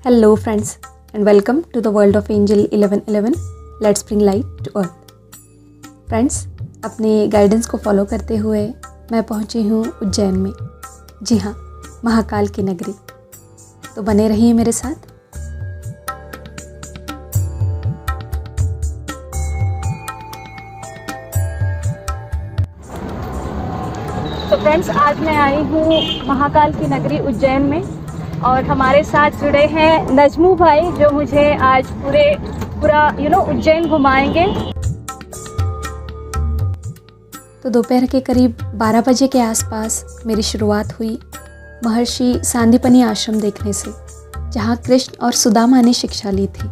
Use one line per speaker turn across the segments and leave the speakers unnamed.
Hello friends and welcome to the world of Angel 1111. Let's bring light to earth. Friends, अपने guidance को follow करते हुए मैं पहुंची हूँ उज्जैन में। जी हाँ, महाकाल की नगरी। तो बने रहिए मेरे साथ। तो फ्रेंड्स, आज मैं आई हूँ महाकाल की नगरी उज्जैन में और हमारे साथ जुड़े हैं नजमू भाई, जो मुझे आज पूरा उज्जैन घुमाएंगे। तो दोपहर के करीब 12 बजे के आसपास मेरी शुरुआत हुई महर्षि सांदीपनि आश्रम देखने से, जहाँ कृष्ण और सुदामा ने शिक्षा ली थी।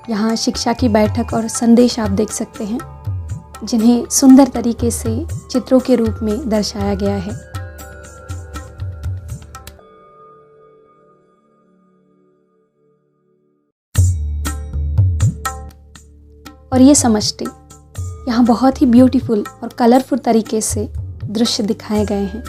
यहाँ शिक्षा की बैठक और संदेश आप देख सकते हैं, जिन्हें सुंदर तरीके से चित्रों के रूप में दर्शाया गया है। और ये समष्टि यहाँ बहुत ही ब्यूटीफुल और कलरफुल तरीके से दृश्य दिखाए गए हैं।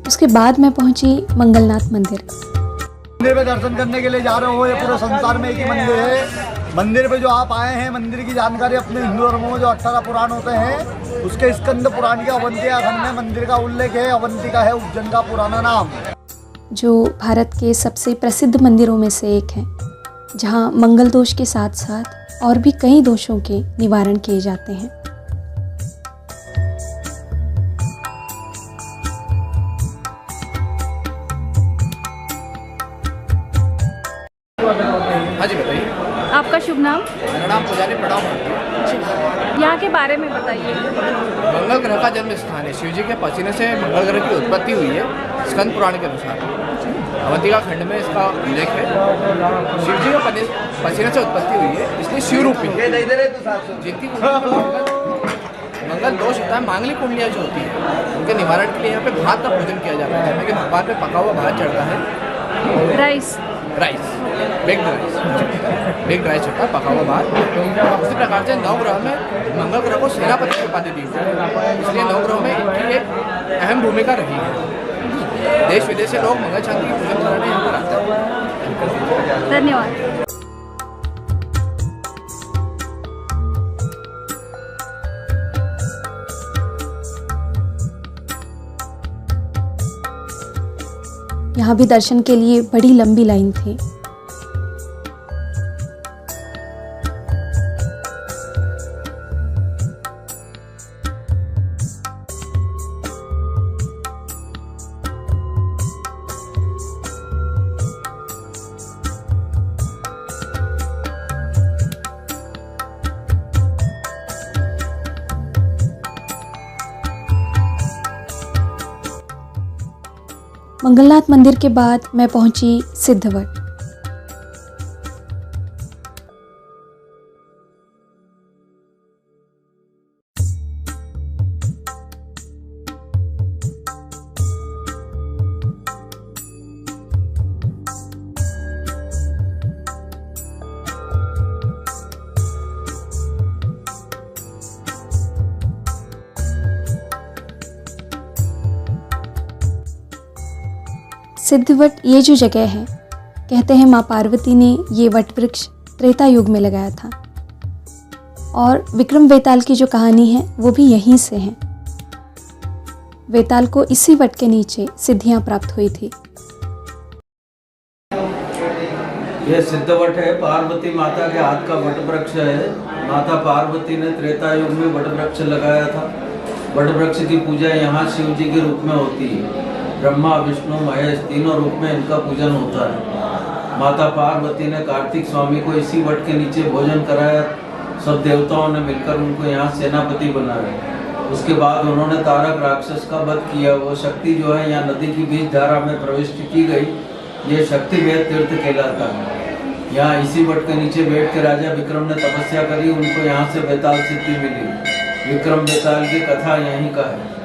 उसके बाद मैं पहुंची मंगलनाथ मंदिर।
मंदिर में दर्शन करने के लिए जा रहे हो। ये पूरे संसार में एक ही मंदिर है। मंदिर पे जो आप आए हैं, मंदिर की जानकारी अपने हिंदू धर्मों में जो 18 पुराण होते हैं, उसके स्कंद पुराण के अवंतिका खंड में मंदिर का उल्लेख है। अवंतिका है उज्जैन का पुराना नाम,
जो भारत के सबसे प्रसिद्ध मंदिरों में से एक है, जहां मंगल दोष के साथ साथ और भी कई दोषों के निवारण किए जाते हैं।
हाँ जी, बताइए।
आपका शुभ नाम?
मेरा नाम पुजारी प्रणाम है।
यहाँ के बारे में बताइए।
मंगल ग्रह का जन्म स्थान है। शिव जी के पसीने से मंगल ग्रह की उत्पत्ति हुई है, स्कंद पुराण के अनुसार। अवंतिका खंड में इसका उल्लेख है। शिव जी के पसीने से उत्पत्ति हुई है, इसलिए शिव रूपी जिनकी मंगल दोष होता है, मांगलिक कुंडलियाँ जो होती है, उनके निवारण के लिए यहाँ पे भात का पूजन किया जाता है, जिसमें कि भगवान पे पका हुआ भात चढ़ता है।
राइस
बेक्ड राइस चढ़ता है, पका हुआ भात। उसी प्रकार से नवग्रह में मंगल ग्रह को सेनापति की उपाधि दी है, इसलिए नवग्रह में इनकी एक अहम भूमिका रही है। देश विदेश से लोग मंगल शांति की पूजन करने यहाँ पर आते हैं।
धन्यवाद। यहाँ भी दर्शन के लिए बड़ी लंबी लाइन थी। मंगलनाथ मंदिर के बाद मैं पहुंची सिद्धवट। सिद्धवट ये जो जगह है, कहते हैं माँ पार्वती ने ये वट वृक्ष त्रेता युग में लगाया था और विक्रम वेताल की जो कहानी है वो भी यहीं से है। वेताल को इसी वट के नीचे सिद्धियां प्राप्त हुई थी।
ये सिद्धवट है, पार्वती माता के हाथ का वट वृक्ष है। माता पार्वती ने त्रेता युग में वट वृक्ष लगाया था। वट वृक्ष की पूजा यहाँ शिव जी के रूप में होती है। ब्रह्मा विष्णु महेश तीनों रूप में इनका पूजन होता है। माता पार्वती ने कार्तिक स्वामी को इसी वट के नीचे भोजन कराया। सब देवताओं ने मिलकर उनको यहाँ सेनापति बनाया। उसके बाद उन्होंने तारक राक्षस का वध किया। वो शक्ति जो है यहाँ नदी की बीच धारा में प्रविष्ट की गई। ये शक्ति वेद तीर्थ कहलाता है। यहाँ इसी वट के नीचे बैठ के राजा विक्रम ने तपस्या करी। उनको यहाँ से बेताल सिद्धि मिली। विक्रम बेताल की कथा यहीं का है।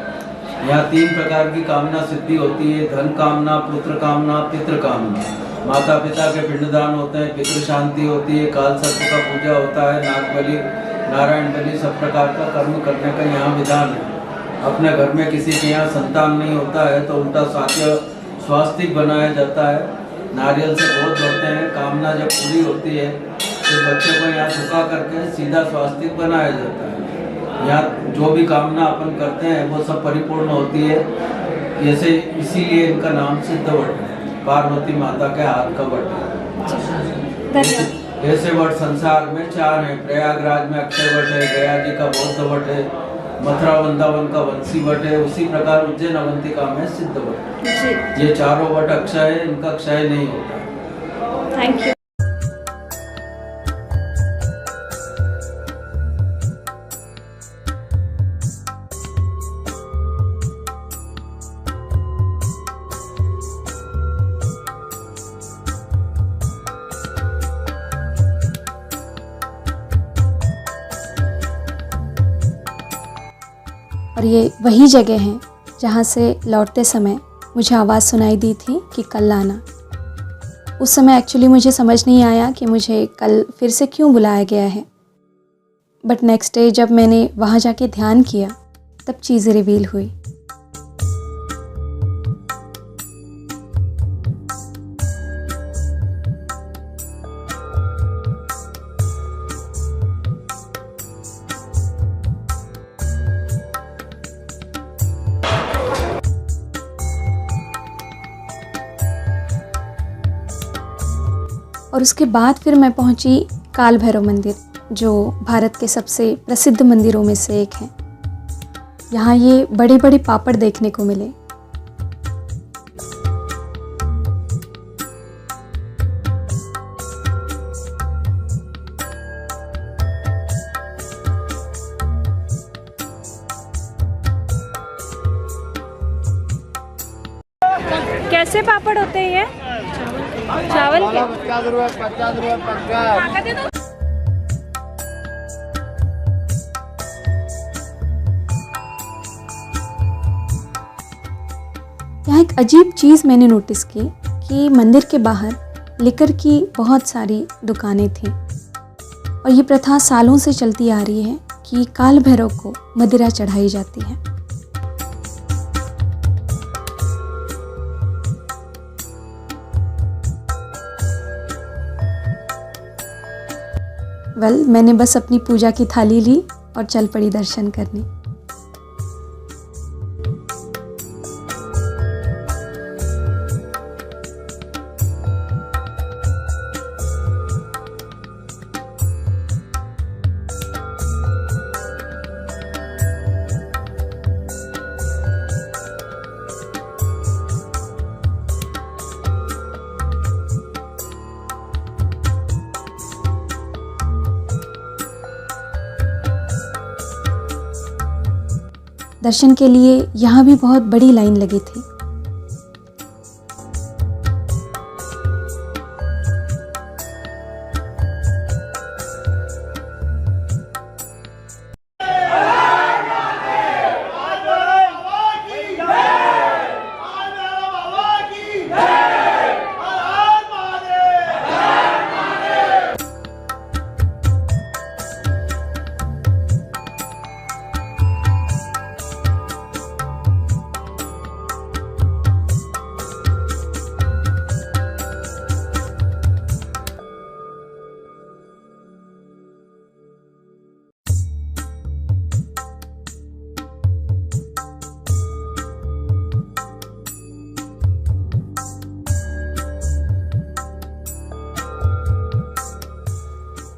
यहाँ 3 प्रकार की कामना सिद्धि होती है, धन कामना, पुत्र कामना, पितृ कामना। माता पिता के पिंडदान होते हैं, पितृ शांति होती है, काल सर्प का पूजा होता है, नाग बलि, नारायण बलि, सब प्रकार का कर्म करने का यहाँ विधान है। अपने घर में किसी के यहाँ संतान नहीं होता है तो उनका स्वास्तिक बनाया जाता है। नारियल से बहुत बढ़ते हैं। कामना जब पूरी होती है तो बच्चे को यहाँ झुका करके सीधा स्वास्तिक बनाया जाता है। यहाँ जो भी कामना अपन करते हैं वो सब परिपूर्ण होती है। जैसे इसीलिए इनका नाम सिद्धवट है, पार्वती माता के हाथ का वट है। ऐसे वट संसार में 4 हैं। प्रयागराज में अक्षय वट है, गया जी का बौद्ध वट है, मथुरा वृंदावन का वंशी वट है, उसी प्रकार उज्जैन अवंतिका में सिद्धवट। ये चारों वट अक्षय है, इनका क्षय नहीं होता।
Thank you. और ये वही जगह है जहाँ से लौटते समय मुझे आवाज़ सुनाई दी थी कि कल आना। उस समय एक्चुअली मुझे समझ नहीं आया कि मुझे कल फिर से क्यों बुलाया गया है, बट नेक्स्ट डे जब मैंने वहाँ जाके ध्यान किया तब चीज़ें रिवील हुई। और उसके बाद फिर मैं पहुंची काल भैरव मंदिर, जो भारत के सबसे प्रसिद्ध मंदिरों में से एक है। यहाँ ये बड़े बड़े पापड़ देखने को मिले।
कैसे पापड़ होते हैं ये? चावल के?
50 रुपये 50।
यहाँ एक अजीब चीज़ मैंने नोटिस की कि मंदिर के बाहर लिकर की बहुत सारी दुकानें थीं और ये प्रथा सालों से चलती आ रही है कि काल भैरव को मदिरा चढ़ाई जाती है। मैंने बस अपनी पूजा की थाली ली और चल पड़ी दर्शन करने। दर्शन के लिए यहाँ भी बहुत बड़ी लाइन लगी थी।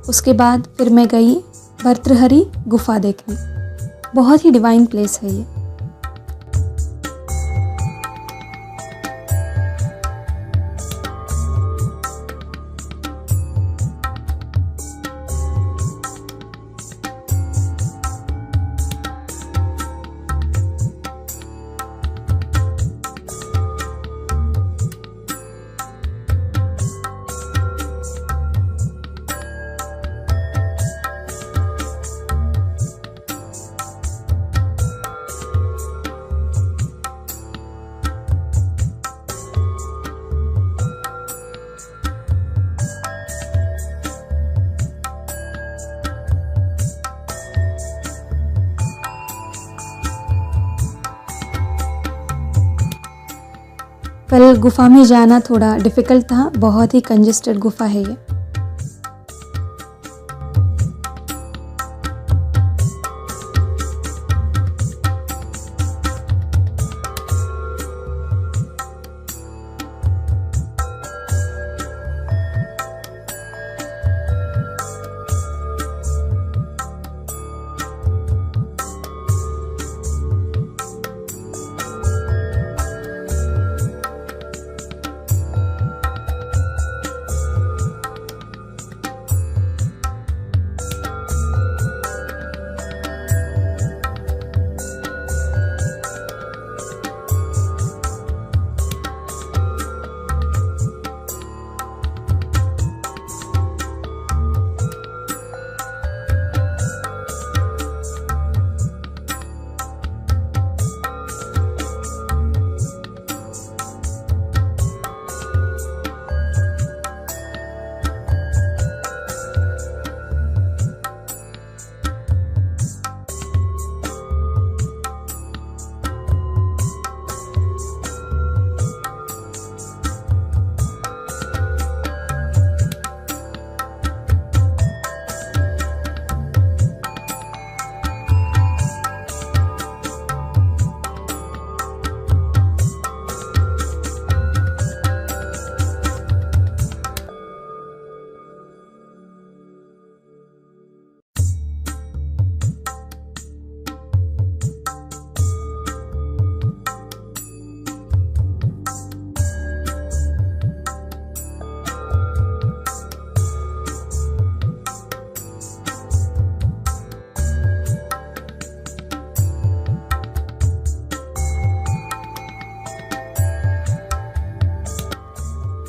उसके बाद फिर मैं गई भर्तृहरि गुफा देखने। बहुत ही डिवाइन प्लेस है ये। कल गुफा में जाना थोड़ा डिफ़िकल्ट था, बहुत ही कंजेस्टेड गुफा है ये।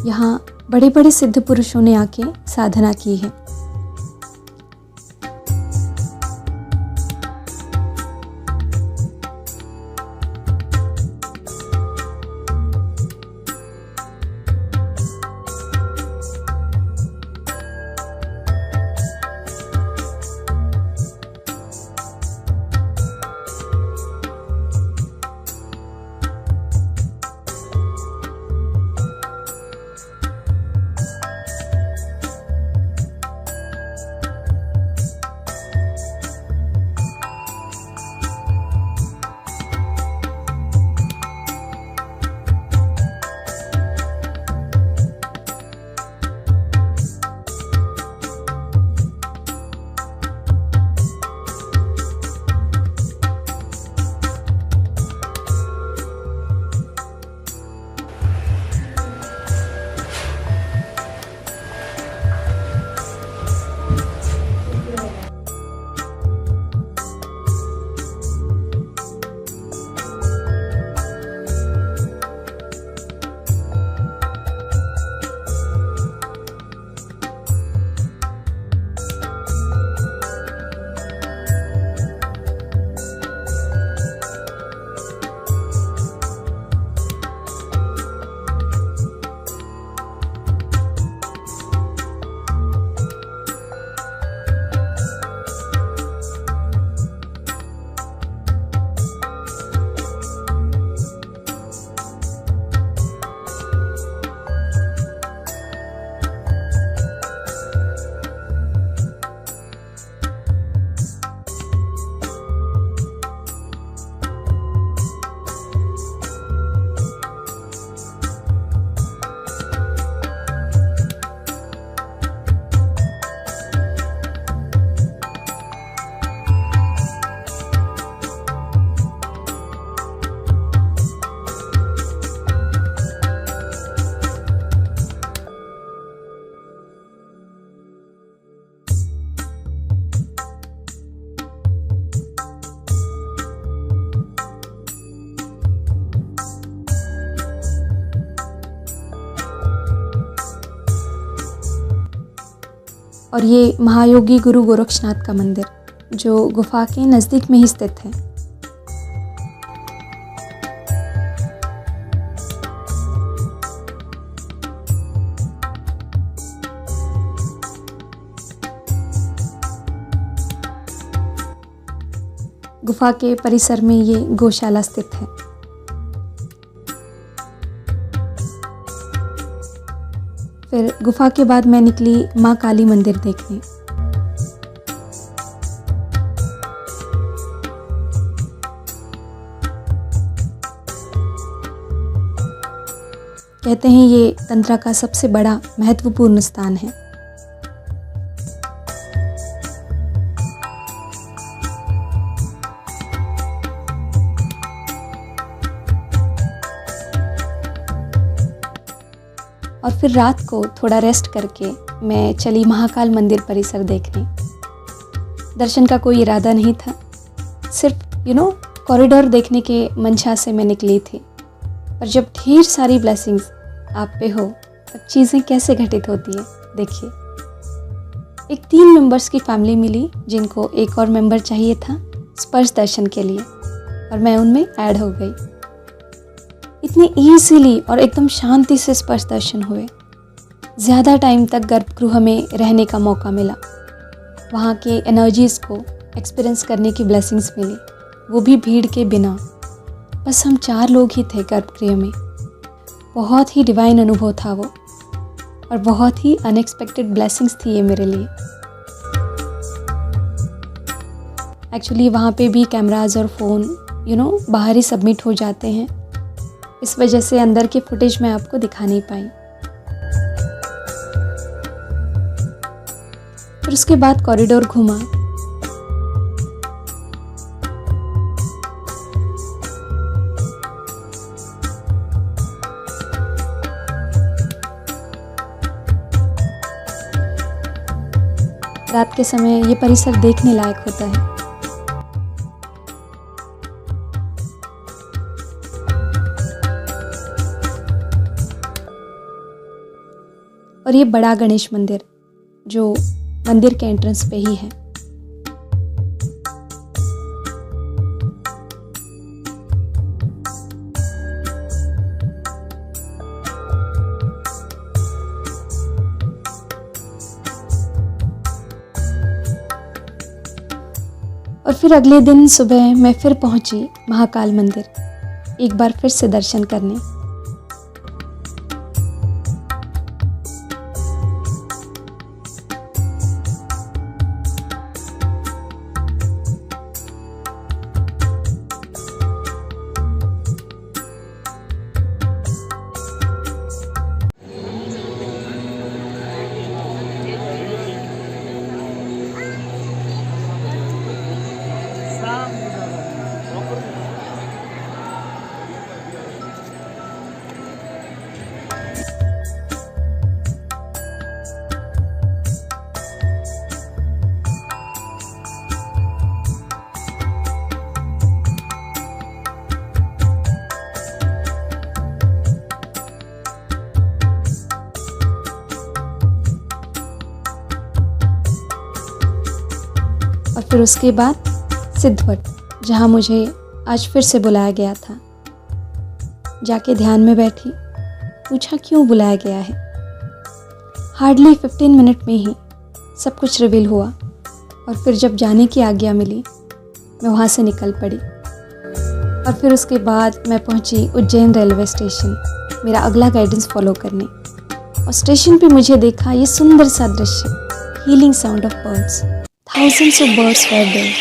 यहाँ बड़े बड़े सिद्ध पुरुषों ने आके साधना की है। और ये महायोगी गुरु गोरक्षनाथ का मंदिर जो गुफा के नज़दीक में ही स्थित है। गुफा के परिसर में ये गौशाला स्थित है। फिर गुफा के बाद मैं निकली माँ काली मंदिर देखने। कहते हैं ये तंत्रा का सबसे बड़ा महत्वपूर्ण स्थान है। और फिर रात को थोड़ा रेस्ट करके मैं चली महाकाल मंदिर परिसर देखने। दर्शन का कोई इरादा नहीं था, सिर्फ कॉरिडोर देखने के मंशा से मैं निकली थी। पर जब ढेर सारी ब्लेसिंग्स आप पे हो तब चीज़ें कैसे घटित होती है देखिए। एक 3 मेंबर्स की फैमिली मिली जिनको एक और मेंबर चाहिए था स्पर्श दर्शन के लिए, और मैं उनमें ऐड हो गई। इतनी ईजीली और एकदम शांति से स्पर्श दर्शन हुए। ज़्यादा टाइम तक गर्भगृह में रहने का मौका मिला। वहाँ के एनर्जीज़ को एक्सपीरियंस करने की ब्लेसिंग्स मिली, वो भी भीड़ के बिना। बस हम 4 लोग ही थे गर्भगृह में। बहुत ही डिवाइन अनुभव था वो, और बहुत ही अनएक्सपेक्टेड ब्लेसिंग्स थी ये मेरे लिए। एक्चुअली वहाँ पे भी कैमराज और फ़ोन बाहर ही सबमिट हो जाते हैं, इस वजह से अंदर की फुटेज मैं आपको दिखा नहीं पाई। फिर उसके बाद कॉरिडोर घूमा। रात के समय ये परिसर देखने लायक होता है। और ये बड़ा गणेश मंदिर जो मंदिर के एंट्रेंस पे ही है। और फिर अगले दिन सुबह मैं फिर पहुंची महाकाल मंदिर, एक बार फिर से दर्शन करने। और फिर उसके बाद सिद्धवट, जहाँ मुझे आज फिर से बुलाया गया था। जाके ध्यान में बैठी, पूछा क्यों बुलाया गया है। हार्डली 15 मिनट में ही सब कुछ रिवील हुआ, और फिर जब जाने की आज्ञा मिली मैं वहाँ से निकल पड़ी। और फिर उसके बाद मैं पहुँची उज्जैन रेलवे स्टेशन मेरा अगला गाइडेंस फॉलो करने। और स्टेशन पे मुझे देखा ये सुंदर सा दृश्य, healing sound of birds. Thousands of birds were there.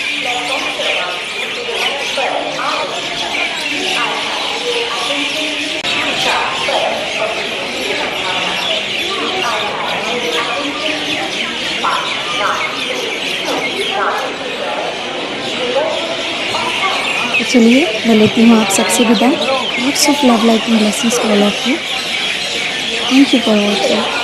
तो चलिए मैं लेती हूँ आप सबसे विदा। Lots of love, light and blessings to all of you. Thank you for watching.